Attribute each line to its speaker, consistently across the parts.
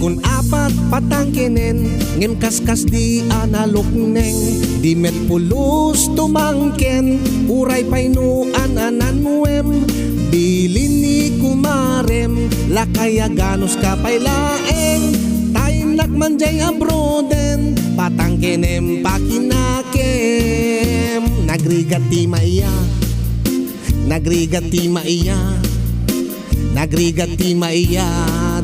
Speaker 1: kun apat patangkenen ngem kaskas di analukneng di met pulus tumangken uray painuan ananwem bilin ni kumarem lakaya ganos kapailaeng tainak manjay abroden patangkenem pakinakem nagrigati maiya nagrigati maiya nagrigati maiya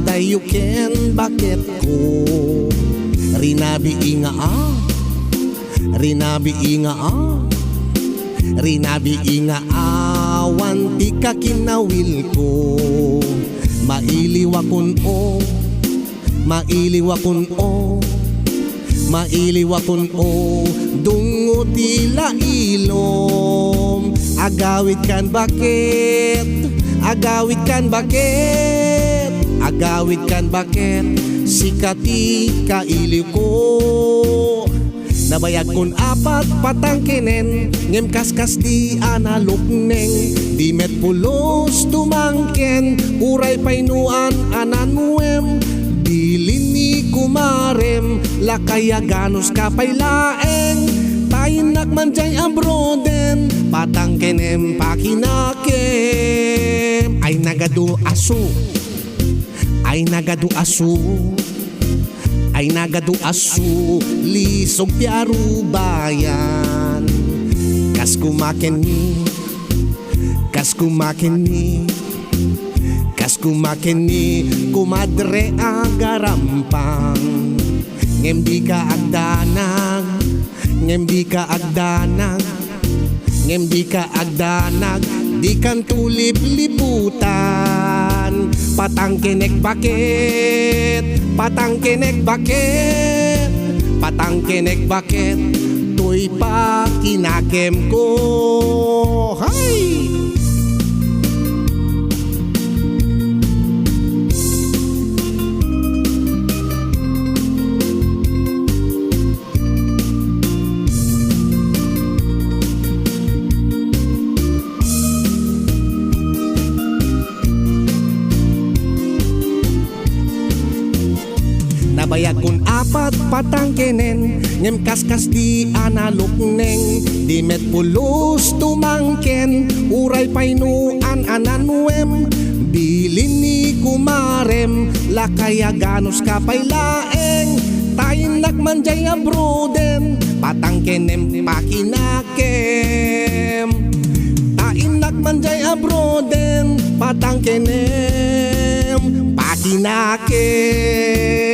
Speaker 1: dayuken bakit ko rinabi inga rinabi inga rinabi inga awan di ka kinawil ko mailiwakon o mailiwakon o mailiwakon o dungo tila ilom agawid kan bakit agawid kan bakit agawid kan bakit sikati kailiw ko nabayag kun apat patangkenen ngem kaskas di analukneng di met pulos tumangken uray painuan ananwem bilin ni kumarem lakaya ganos kapailaeng tainak manjay abroden patangkenem pakinakem ay nagadu asu ay nagadu asu ay nagadu asu lisog piaru bayan kas kumaken ni kas kumaken ni kas kumaken ni kumadre agarampang ngem di ka agdanag ngem di ka agdanag ngem di ka agdanag di kan tulip liputan patangkenek bakit patangkenek bakit patangkenek bakit tuy pakinakem ko hay nabayag kun apat patangkenen ngem kaskas di analukneng di met pulos tumangken uray painuan ananwem bilin ni kumarem lakaya ganos kapailaeng tainak manjay abroden patangkenem pakinakem tainak manjay abroden patangkenem pakinakem